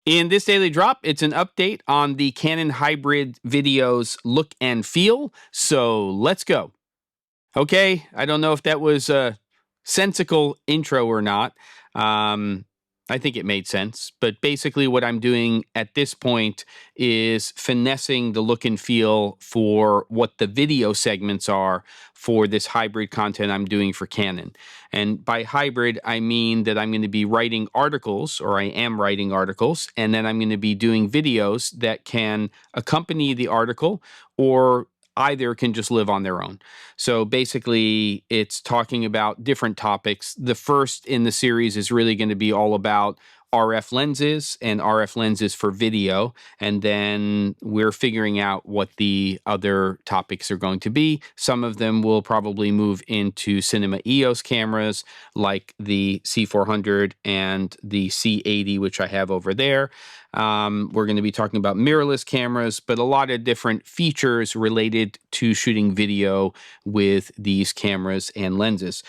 In this daily drop, it's an update on the Canon hybrid video's look and feel. So let's go. Okay, I don't know if that was a sensical intro or not. I think it made sense. But basically, what I'm doing at this point is finessing the look and feel for what the video segments are for this hybrid content I'm doing for Canon. And by hybrid, I mean that I'm going to be writing articles, or I am writing articles, and then I'm going to be doing videos that can accompany the article, or either can just live on their own. So basically, it's talking about different topics. The first in the series is really going to be all about RF lenses and RF lenses for video. And then we're figuring out what the other topics are going to be. Some of them will probably move into cinema EOS cameras like the C400 and the C80, which I have over there. We're going to be talking about mirrorless cameras, but a lot of different features related to shooting video with these cameras and lenses.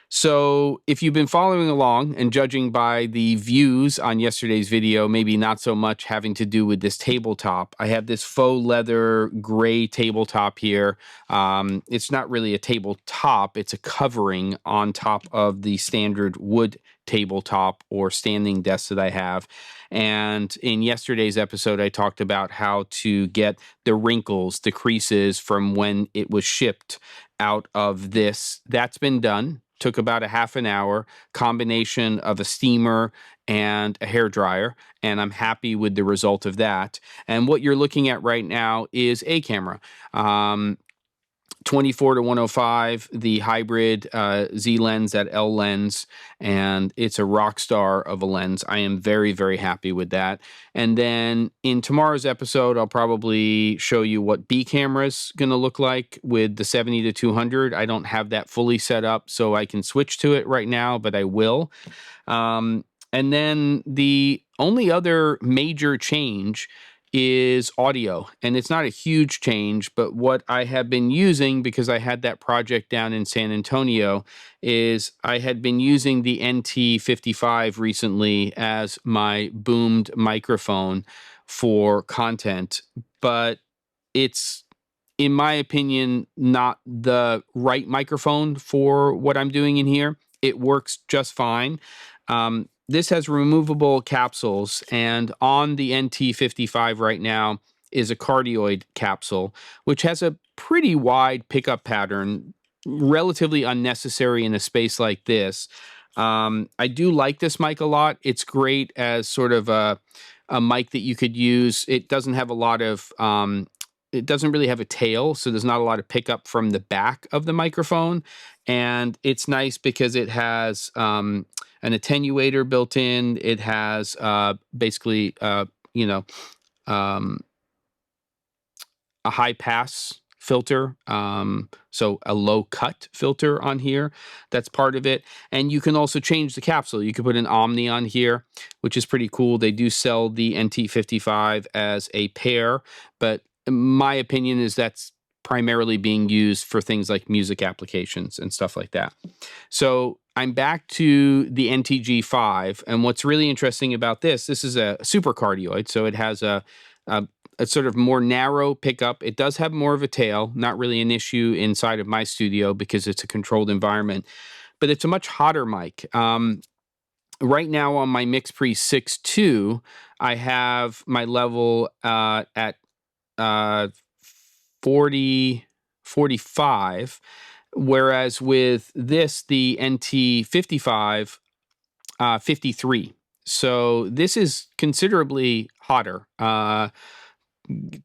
So if you've been following along and judging by the views on yesterday's video, maybe not so much having to do with this tabletop. I have this faux leather gray tabletop here. It's not really a tabletop. It's a covering on top of the standard wood tabletop or standing desk that I have. And in yesterday's episode, I talked about how to get the wrinkles, the creases from when it was shipped out of this. That's been done. Took about a half an hour, combination of a steamer and a hairdryer, and I'm happy with the result of that. And what you're looking at right now is a camera. 24-105, the hybrid Z lens, that L lens, and it's a rock star of a lens. I am very, very happy with that. And then in tomorrow's episode, I'll probably show you what B camera's going to look like with the 70-200. I don't have that fully set up, so I can switch to it right now, but I will. And then the only other major change is audio, and it's not a huge change, but what I have been using, because I had that project down in San Antonio, is I had been using the NT55 recently as my boomed microphone for content, but it's, in my opinion, not the right microphone for what I'm doing in here. It works just fine. This has removable capsules, and on the NT55 right now is a cardioid capsule, which has a pretty wide pickup pattern, relatively unnecessary in a space like this. I do like this mic a lot. It's great as sort of a mic that you could use. It doesn't have a lot of it doesn't really have a tail, so there's not a lot of pickup from the back of the microphone. And it's nice because it has an attenuator built in. It has basically, a high pass filter, so a low cut filter on here. That's part of it. And you can also change the capsule. You could put an Omni on here, which is pretty cool. They do sell the NT55 as a pair, but my opinion is that's primarily being used for things like music applications and stuff like that. So I'm back to the NTG5, and what's really interesting about this is a super cardioid, so it has a sort of more narrow pickup. It does have more of a tail, not really an issue inside of my studio because it's a controlled environment, but it's a much hotter mic. Right now on my MixPre 6.2, I have my level at 45, whereas with this, the NT55, 53. So this is considerably hotter. To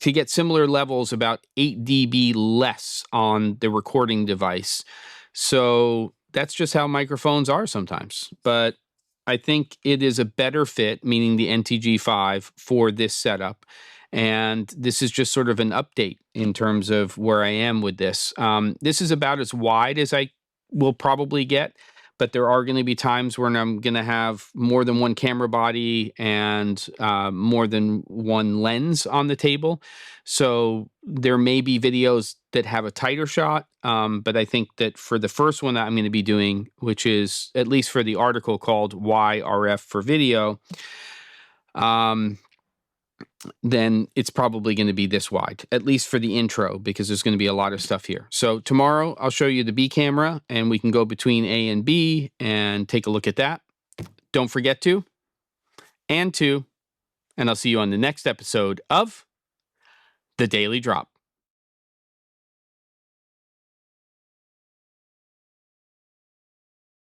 get similar levels, about 8 dB less on the recording device. So that's just how microphones are sometimes. But I think it is a better fit, meaning the NTG5, for this setup. And this is just sort of an update in terms of where I am with this. This is about as wide as I will probably get, but there are going to be times when I'm going to have more than one camera body and more than one lens on the table. So there may be videos that have a tighter shot, but I think that for the first one that I'm going to be doing, which is at least for the article called Why RF for Video, then it's probably going to be this wide, at least for the intro, because there's going to be a lot of stuff here. So tomorrow I'll show you the B camera and we can go between A and B and take a look at that. Don't forget to, and I'll see you on the next episode of The Daily Drop.